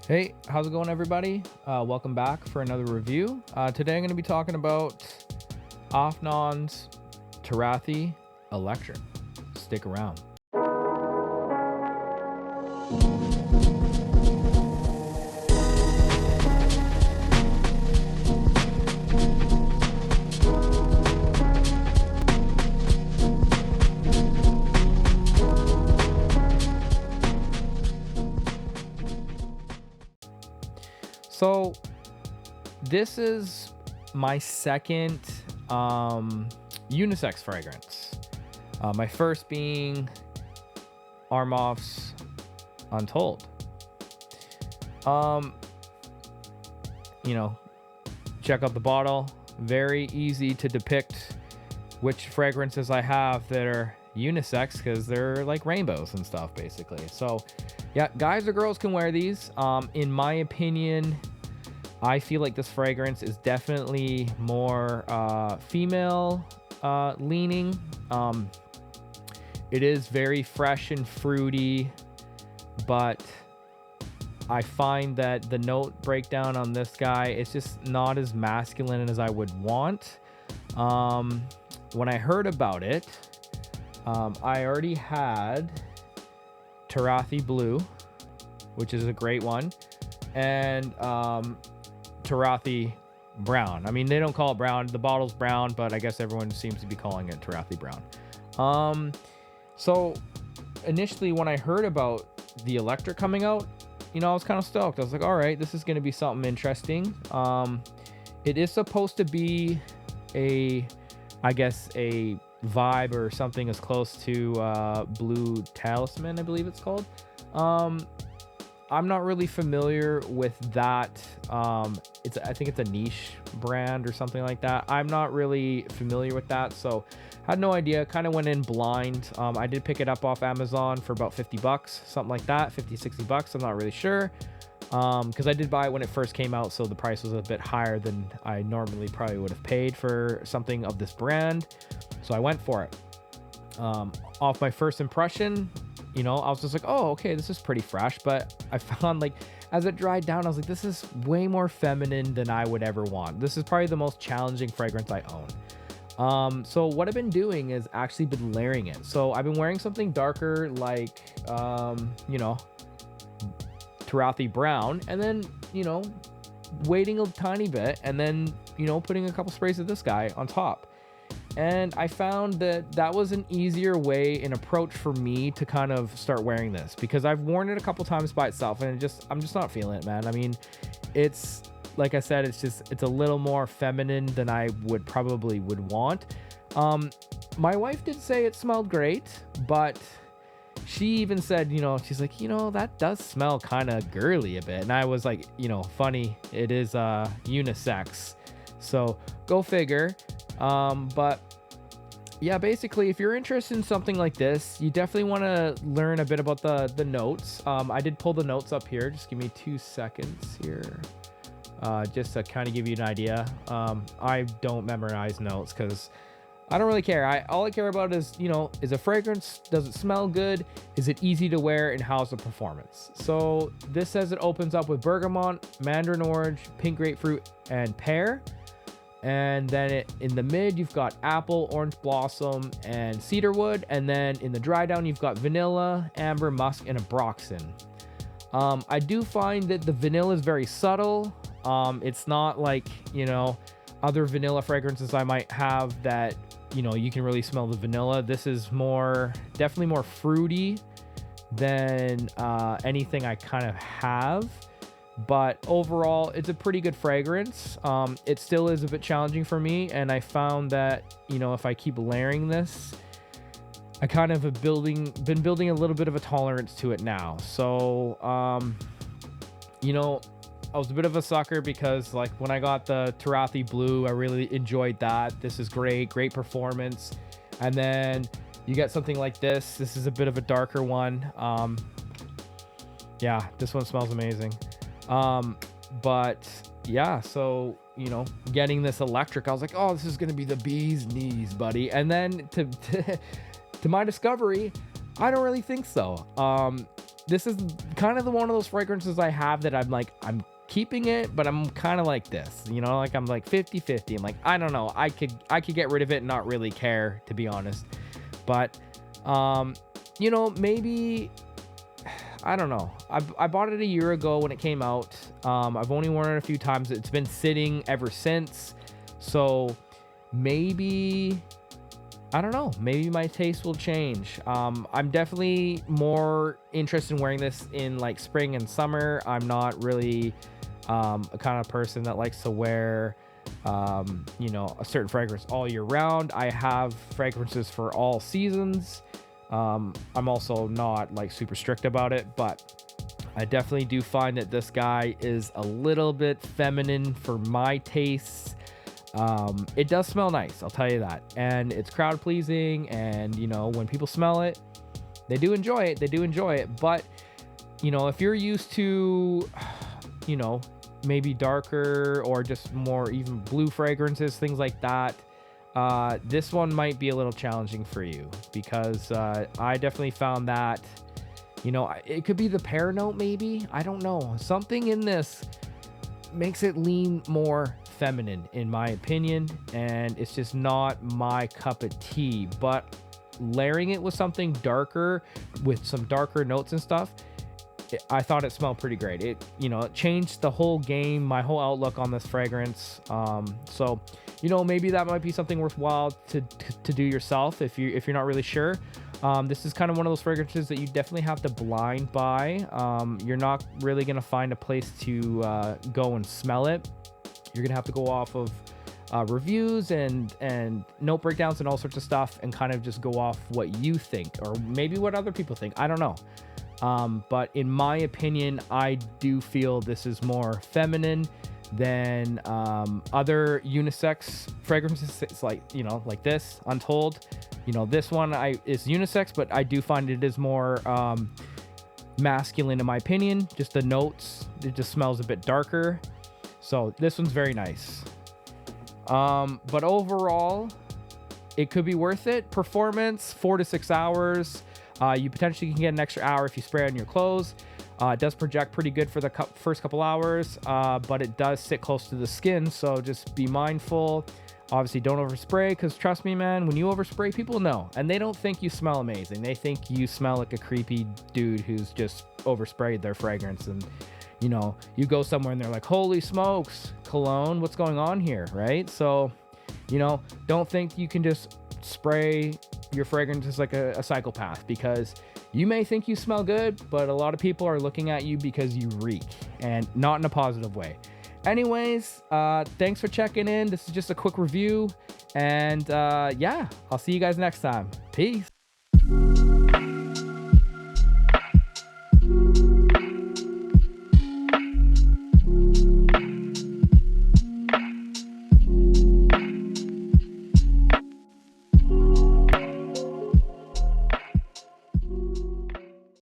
Hey, how's it going, everybody? Welcome back for another review. Today I'm going to be talking about Afnan's Turathi Electric. Stick around. So this is my second unisex fragrance. My first being Armoff's Untold. Check out the bottle. Very easy to depict which fragrances I have that are unisex because they're like rainbows and stuff, basically. So yeah, guys or girls can wear these. In my opinion, I feel like this fragrance is definitely more female leaning. It is very fresh and fruity, but I find that the note breakdown on this guy is just not as masculine as I would want. When I heard about it, I already had Turathi Blue, which is a great one, and Turathi Brown. I mean, they don't call it brown. The bottle's brown, but I guess everyone seems to be calling it Turathi Brown. So initially when I heard about the Electric coming out, I was kind of stoked. I was like, all right, this is going to be something interesting. It is supposed to be a vibe or something as close to Blue Talisman, I believe it's called. I'm not really familiar with that. I think it's a niche brand or something like that. I'm not really familiar with that, so had no idea. Kind of went in blind. I did pick it up off Amazon for about $50, something like that, 50, 60 bucks. I'm not really sure. Because I did buy it when it first came out, so the price was a bit higher than I normally probably would have paid for something of this brand. So I went for it. Off my first impression, I was just like, oh, okay, this is pretty fresh. But I found, like, as it dried down, I was like, this is way more feminine than I would ever want. This is probably the most challenging fragrance I own. So what I've been doing is actually been layering it. So I've been wearing something darker, like, Turathi Brown, and then, waiting a tiny bit, and then, putting a couple sprays of this guy on top. And I found that was an easier way and approach for me to kind of start wearing this, because I've worn it a couple times by itself and I'm just not feeling it, man. I mean, it's like I said, it's a little more feminine than I would want. My wife did say it smelled great, but she even said, she's like, that does smell kind of girly a bit. And I was like, funny, it is unisex, so go figure. But yeah, basically, if you're interested in something like this, you definitely want to learn a bit about the notes. I did pull the notes up here. Just give me 2 seconds here. Just to kind of give you an idea. I don't memorize notes because I don't really care. All I care about is, is a fragrance, does it smell good? Is it easy to wear? And how's the performance? So this says it opens up with bergamot, mandarin orange, pink grapefruit, and pear. And then in the mid, you've got apple, orange blossom, and cedarwood. And then in the dry down, you've got vanilla, amber, musk, and abroxan. I do find that the vanilla is very subtle. It's not like, other vanilla fragrances I might have that, you can really smell the vanilla. This is definitely more fruity than anything I kind of have. But overall, it's a pretty good fragrance. It still is a bit challenging for me, and I found that, if I keep layering this, I kind of have been building a little bit of a tolerance to it now. So, I was a bit of a sucker because, like, when I got the Turathi Blue, I really enjoyed that. This is great performance. And then you get something like this. This is a bit of a darker one. Yeah, this one smells amazing. But yeah, so, getting this Electric, I was like, oh, this is going to be the bee's knees, buddy. And then to my discovery, I don't really think so. this is kind of one of those fragrances I have that I'm like, I'm keeping it, but I'm kind of like this, you know, like I'm like 50-50. I'm like, I don't know, I could get rid of it and not really care, to be honest. But you know, maybe, I don't know. I bought it a year ago when it came out. I've only worn it a few times. It's been sitting ever since. So maybe, I don't know, maybe my taste will change. I'm definitely more interested in wearing this in like spring and summer. I'm not really a kind of person that likes to wear you know, a certain fragrance all year round. I have fragrances for all seasons. I'm also not like super strict about it, but I definitely do find that this guy is a little bit feminine for my tastes. It does smell nice, I'll tell you that. And it's crowd pleasing, and you know, when people smell it, they do enjoy it. But you know, if you're used to, you know, maybe darker or just more even blue fragrances, things like that, this one might be a little challenging for you, because I definitely found that, you know, it could be the pear note, maybe, I don't know, something in this makes it lean more feminine in my opinion, and it's just not my cup of tea. But layering it with something darker, with some darker notes and stuff, I thought it smelled pretty great. It, you know, it changed the whole game, my whole outlook on this fragrance. So, you know, maybe that might be something worthwhile to do yourself if you're not really sure. This is kind of one of those fragrances that you definitely have to blind buy. You're not really gonna find a place to go and smell it. You're gonna have to go off of reviews and note breakdowns and all sorts of stuff, and kind of just go off what you think, or maybe what other people think. I don't know. But in my opinion, I do feel this is more feminine than other unisex fragrances. It's like, you know, like this Untold, you know, this one is unisex, but I do find it is more masculine in my opinion. Just the notes, it just smells a bit darker. So this one's very nice. But overall, it could be worth it. Performance, 4 to 6 hours. You potentially can get an extra hour if you spray on your clothes. It does project pretty good for the first couple hours, but it does sit close to the skin, so just be mindful. Obviously, don't overspray, because trust me, man, when you overspray, people know, and they don't think you smell amazing. They think you smell like a creepy dude who's just oversprayed their fragrance, and you know, you go somewhere and they're like, holy smokes, cologne, what's going on here, right? So, you know, don't think you can just spray your fragrance as like a psychopath, because you may think you smell good, but a lot of people are looking at you because you reek, and not in a positive way. Anyways, thanks for checking in. This is just a quick review, and yeah, I'll see you guys next time. Peace.